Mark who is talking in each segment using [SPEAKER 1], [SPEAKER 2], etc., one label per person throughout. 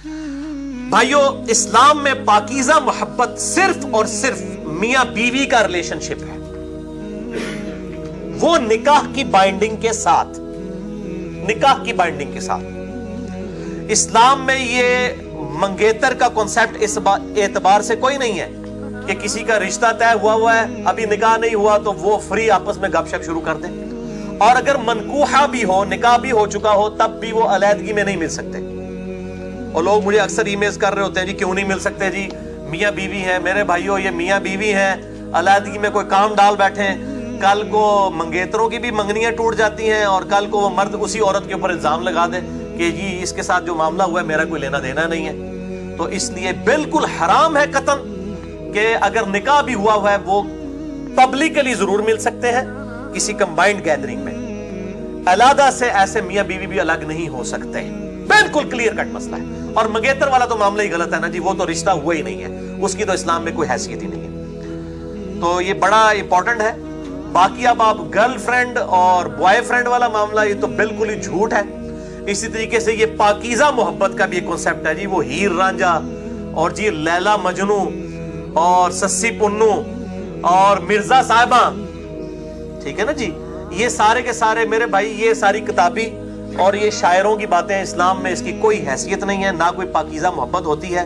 [SPEAKER 1] भाइयों, इस्लाम में पाकीज़ा मोहब्बत सिर्फ और सिर्फ मियां बीवी का रिलेशनशिप है, वो निकाह की बाइंडिंग के साथ, निकाह की बाइंडिंग के साथ। इस्लाम में ये मंगेतर का कॉन्सेप्ट इस एतबार से कोई नहीं है कि किसी का रिश्ता तय हुआ है, अभी निकाह नहीं हुआ तो वो फ्री आपस में गपशप शुरू कर दें। और अगर मनकूहा भी हो, निकाह भी हो चुका हो, तब भी वो अलैदगी में नहीं मिल सकते। और लोग मुझे अक्सर ईमेल्स कर रहे होते हैं, जी क्यों नहीं मिल सकते जी, मियाँ बीवी हैं। मेरे भाइयों, ये मियाँ बीवी हैं, अलैदगी में कोई काम डाल बैठे हैं, कल को मंगेतरों की भी मंगनियां टूट जाती हैं और कल को वो मर्द उसी औरत के ऊपर इल्जाम लगा दे कि जी इसके साथ जो मामला हुआ है मेरा कोई लेना देना नहीं है। तो इसलिए बिल्कुल हराम है कतन कि अगर निकाह भी हुआ है वो पब्लिकली जरूर मिल सकते हैं किसी कंबाइंड गैदरिंग में, अलग से ऐसे मियां बीवी भी अलग नहीं हो सकते। बिल्कुल क्लियर कट मसला है। और मंगेतर वाला तो मामला ही गलत है ना जी, वो तो रिश्ता हुआ ही नहीं है, उसकी तो इस्लाम में कोई हैसियत ही नहीं है। तो ये बड़ा इंपॉर्टेंट है। बाकी अब आप गर्लफ्रेंड और बॉयफ्रेंड वाला मामला, ये तो बिल्कुल ही झूठ है। इसी तरीके से ये पाकीज़ा मोहब्बत का भी एक कॉन्सेप्ट है जी, वो हीर रांझा और जी लैला मजनू और सस्सी पुन्नू और मिर्जा साहिबा, ठीक है ना जी, ये सारे के सारे मेरे भाई, ये सारी किताबी और ये शायरों की बातें, इस्लाम में इसकी कोई हैसियत नहीं है, ना कोई पाकीज़ा मोहब्बत होती है।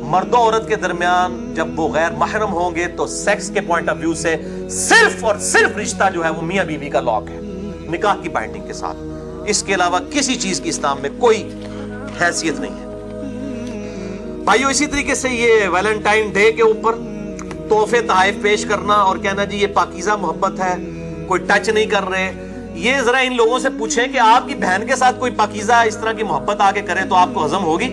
[SPEAKER 1] मर्दों औरत के दरमियान जब वो गैर महरम होंगे तो सेक्स के पॉइंट ऑफ व्यू से सिर्फ और सिर्फ रिश्ता जो है वो मियां बीवी का लॉक है, निकाह की बाइंडिंग के साथ। इसके अलावा किसी चीज की इस्लाम में कोई हैसियत नहीं है। भाइयों, इसी तरीके से ये वैलेंटाइन डे के ऊपर तोहफे तोहफे पेश करना और कहना जी ये पाकीज़ा मोहब्बत है, कोई टच नहीं कर रहे, ये जरा इन लोगों से पूछें कि आपकी बहन के साथ कोई पाकीज़ा इस तरह की मोहब्बत आके करे तो आपको हजम होगी?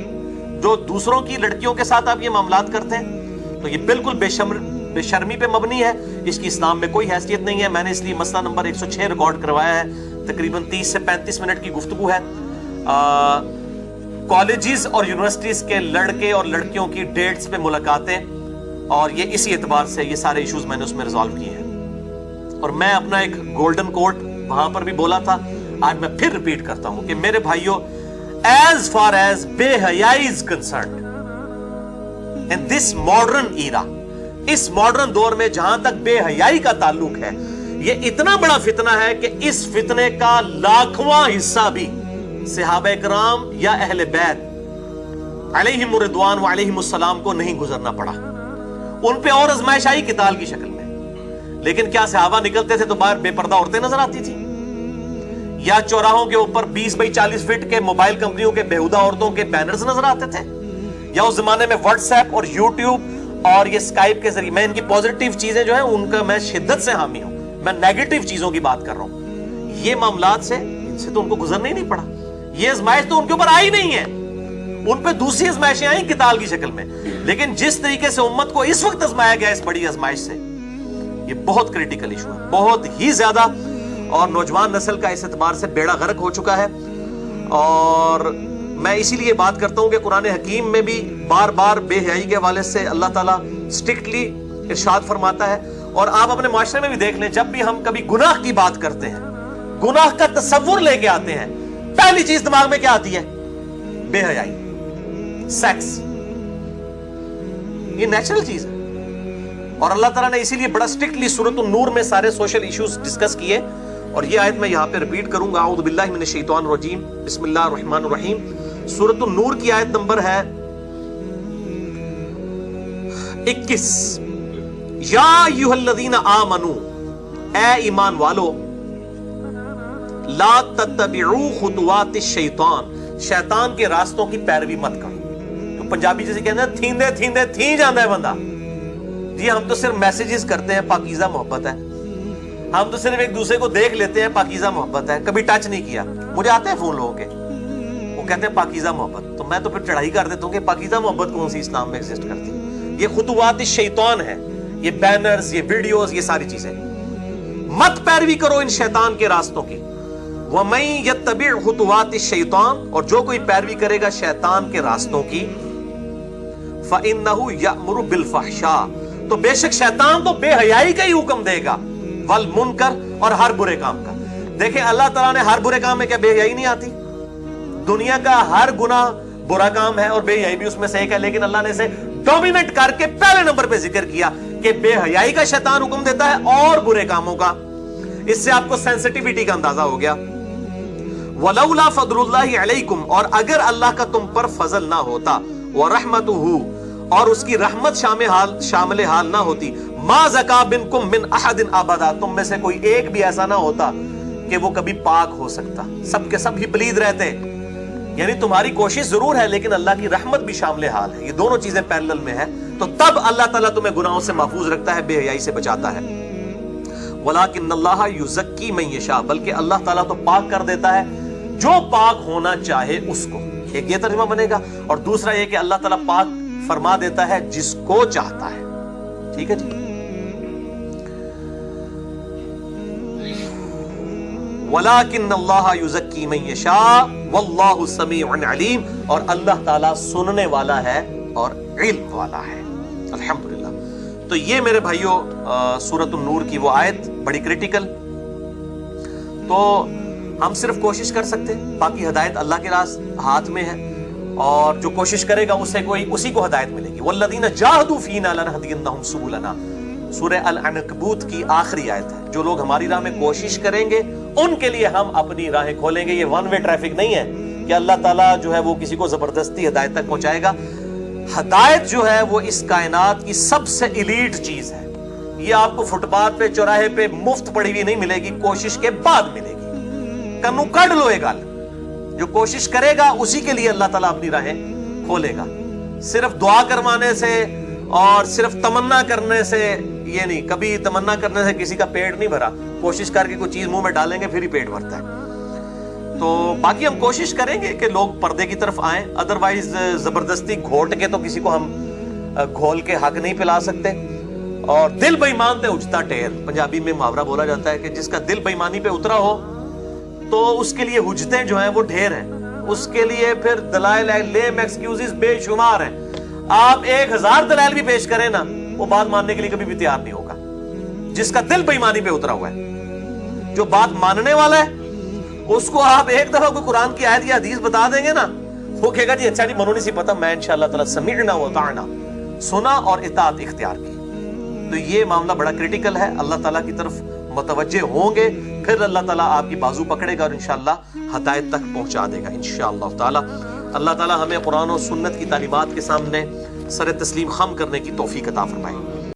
[SPEAKER 1] जो दूसरों की लड़कियों के साथ आप ये मामलात करते हैं, तो ये बिल्कुल बेशर्मी पे मबनी है, इसकी इस्लाम में कोई हैसियत नहीं है। मैंने इसलिए मसला नंबर 106 रिकॉर्ड करवाया है, तकरीबन 30 से 35 मिनट की गुफ्तगू है। कॉलेजेस और यूनिवर्सिटीज के लड़के और लड़कियों की डेट्स पे मुलाकातें, और ये इसी एतबार से ये सारे इश्यूज मैंने उसमें रिजॉल्व किए हैं। और मैं अपना एक गोल्डन कोट वहां पर भी बोला था, आज मैं फिर रिपीट करता हूं कि मेरे भाइयों, as far as बेहयाई is concerned in this modern era, इस मॉडर्न दौर में जहां तक बेहयाई का ताल्लुक है, ये इतना बड़ा फितना है कि इस फितने का लाखवां हिस्सा भी सहाबा किराम या अहले बैत अलैहिम रिदवान व अलैहिमुस्सलाम को नहीं गुजरना पड़ा। उन पे और आजमाइश आई किताल की शक्ल में, लेकिन क्या सहाबा निकलते थे तो बाहर बेपर्दा औरतें नजर आती थी? या चौराहों के ऊपर 20 बाई 40 फीट के मोबाइल कंपनियों के बेहुदा औरतों के बैनर्स नजर आते थे? या उस जमाने में व्हाट्सएप और यूट्यूब और ये स्काइप के जरिए, मैं इनकी पॉजिटिव चीजें जो है उनका मैं शिद्दत से हामी हूं, मैं नेगेटिव चीजों की बात कर रहा हूं, ये मामलात से इनसे तो उनको गुजरना ही नहीं पड़ा। ये आजमाइश तो उनके ऊपर आई नहीं है, उन पे दूसरी आजमाइशें आई किताल की शक्ल में। लेकिन जिस तरीके से उम्मत को इस वक्त आजमाया गया इस बड़ी आजमाइश से, ये बहुत क्रिटिकल इशू है, बहुत ही ज्यादा। और नौजवान नस्ल का इस एतबार से बेड़ा गर्क हो चुका है। और मैं इसीलिए बात करता हूं कि कुरान हकीम में भी बार बार बेहयाई के हवाले से अल्लाह ताला स्ट्रिक्टली इरशाद फरमाता है। और आप अपने माशरे में भी देख लें, जब भी हम कभी गुनाह की बात करते हैं, गुनाह का तसव्वुर लेके आते हैं, पहली चीज दिमाग में क्या आती है? बेहयाई, सेक्स। ये नेचुरल चीज है। और अल्लाह ताला ने इसीलिए बड़ा स्ट्रिक्टली सूरत नूर में सारे सोशल इश्यूज डिस्कस किए। और ये आयत मैं यहां पे रिपीट करूंगा, औज़ु बिल्लाहि मिनश शैतानिर रजीम, बिस्मिल्लाहिर रहमानिर रहीम। सूरत नूर की आयत नंबर है 21। या अय्युहल्लज़ीना आमनू, ए ईमान वालो, ला तत्तबिउ खुतुवातिश शैतान, शैतान के रास्तों की पैरवी मत करो। तो पंजाबी जैसे कहते हैं, थींदे थींदे थी जाता है बंदा। जी हम तो सिर्फ मैसेजेस करते हैं, पाकीज़ा मोहब्बत है। हम तो सिर्फ एक दूसरे को देख लेते हैं, पाकीज़ा मोहब्बत है, कभी टच नहीं किया। मुझे आते हैं फोन लोगों के, वो कहते हैं पाकीज़ा मोहब्बत, तो मैं तो फिर चढ़ाई कर देता हूं कि पाकीज़ा मोहब्बत कौन सी इस्लाम में एग्जिस्ट करती है? ये खुतुवातिश शैतान है, ये बैनर्स, ये वीडियोस, ये सारी चीजें। मत पैरवी करो इन शैतान के रास्तों की। वमन यत्तबि खुतुवातिश शैतान, और जो कोई पैरवी करेगा शैतान के रास्तों की, फइन्नहु यअमुरु बिल फहशा, तो बेशक शैतान तो बेहयाई का ही हुक्म देगा, वल मुनकर, और हर बुरे काम का। देखें अल्लाह ताला ने हर बुरे काम में क्या बेहयाई नहीं आती? दुनिया का हर गुनाह برا کام ہے اور بے حیائی بھی اس میں سے ایک ہے، لیکن اللہ نے اسے ڈومینیٹ کر کے پہلے نمبر پہ ذکر کیا کہ بے حیائی کا شیطان حکم دیتا ہے اور برے کاموں کا۔ اس سے آپ کو سینسٹیوٹی کا اندازہ ہو گیا۔ وَلَوْلَا فَضْلُ اللَّهِ عَلَيْكُمْ، اور اگر اللہ کا تم پر فضل نہ ہوتا، وَرَحْمَتُهُ، اور اس کی رحمت شامل حال نہ ہوتی، مَا زَكَا بِنْكُمْ مِنْ أَحَدٍ أَبَدًا، تم میں سے کوئی ایک بھی ایسا نہ ہوتا کہ وہ کبھی پاک ہو سکتا، سب کے سب ہی پلید رہتے۔ یعنی تمہاری کوشش ضرور ہے لیکن اللہ کی رحمت بھی شامل حال ہے، یہ دونوں چیزیں پیرلل میں ہے، تو تب اللہ تعالیٰ تمہیں گناہوں سے محفوظ رکھتا ہے، بے حیائی سے بچاتا ہے۔ وَلَٰكِنَّ اللَّهَ يُزَكِّي مَن يَشَاءُ، بلکہ اللہ تعالیٰ تو پاک کر دیتا ہے جو پاک ہونا چاہے اس کو۔ ایک یہ ترجمہ بنے گا، اور دوسرا یہ کہ اللہ تعالیٰ پاک فرما دیتا ہے جس کو چاہتا ہے۔ ٹھیک ہے جی۔ وَلَٰكِنَّ اللَّهَ يُزَكِّي مَن يَشَاءُ وَاللَّهُ سَمِيعٌ عَلِيمٌ، اور اللہ تعالیٰ سننے والا ہے اور علم والا ہے۔ الحمدللہ۔ تو یہ میرے بھائیوں سورۃ النور کی وہ آیت بڑی کریٹیکل۔ تو ہم صرف کوشش کر سکتے، باقی ہدایت اللہ کے ہاتھ میں ہے، اور جو کوشش کرے گا اسی کو ہدایت ملے گی۔ وَالَّذِينَ جَاهَدُوا فِينَا لَنَهْدِيَنَّهُمْ سُبُلَنَا، سورہ العنکبوت کی آخری آیت ہے۔ جو لوگ ہماری راہ میں کوشش کریں گے ان کے لیے ہم اپنی راہیں کھولیں گے۔ یہ ون وے ٹریفک نہیں ہے کہ اللہ تعالیٰ جو ہے وہ کسی کو زبردستی ہدایت تک پہنچائے گا۔ ہدایت جو ہے وہ اس کائنات کی سب سے ایلیٹ چیز ہے، یہ آپ کو فٹ پاتھ پہ چوراہے پہ مفت پڑی ہوئی نہیں ملے گی، کوشش کے بعد ملے گی۔ کنو کڑ لو یہ گل، جو کوشش کرے گا اسی کے لیے اللہ تعالیٰ اپنی راہیں کھولے گا۔ صرف دعا کروانے سے اور صرف تمنا کرنے سے یہ نہیں، کبھی تمنا کرنے سے کسی کا پیٹ نہیں بھرا، کوشش کر کے کوئی چیز منہ میں ڈالیں گے پھر ہی پیٹ بھرتا ہے۔ تو باقی ہم کوشش کریں گے کہ لوگ پردے کی طرف آئیں، ادروائز زبردستی گھوٹ کے تو کسی کو ہم گھول کے حق نہیں پلا سکتے۔ اور دل بے ایمان تے اجتا ٹیر، پنجابی میں محاورہ بولا جاتا ہے کہ جس کا دل بے ایمانی پہ اترا ہو تو اس کے لیے حجتیں جو ہیں وہ ڈھیر ہیں، اس کے لیے پھر دلائل لیم ایکسکیوزز بے شمار ہیں۔ آپ 1000 دلائل بھی پیش کریں نا، وہ بات ماننے کے لیے کبھی بھی تیار نہیں ہوگا۔ جس کا دل بے ایمانی پہ اترا ہوا ہے، جو بات ماننے والا ہے، اس کو آپ ایک دفعہ کوئی قرآن کی آیت یا حدیث بتا دیں گے نا، وہ کہے گا جی اچھا جی منو نہیں سی پتا، میں انشاءاللہ تعالی سمعنا وطعنا، سنا اور اطاعت اختیار کی۔ تو یہ معاملہ بڑا کریٹیکل ہے، اللہ تعالیٰ کی طرف متوجہ ہوں گے، پھر اللہ تعالیٰ آپ کی بازو پکڑے گا اور انشاءاللہ ہدایت تک پہنچا دے گا انشاءاللہ تعالیٰ۔ اللہ تعالیٰ ہمیں قرآن و سنت کی تعلیمات کے سامنے سر تسلیم خم کرنے کی توفیق عطا فرمائے۔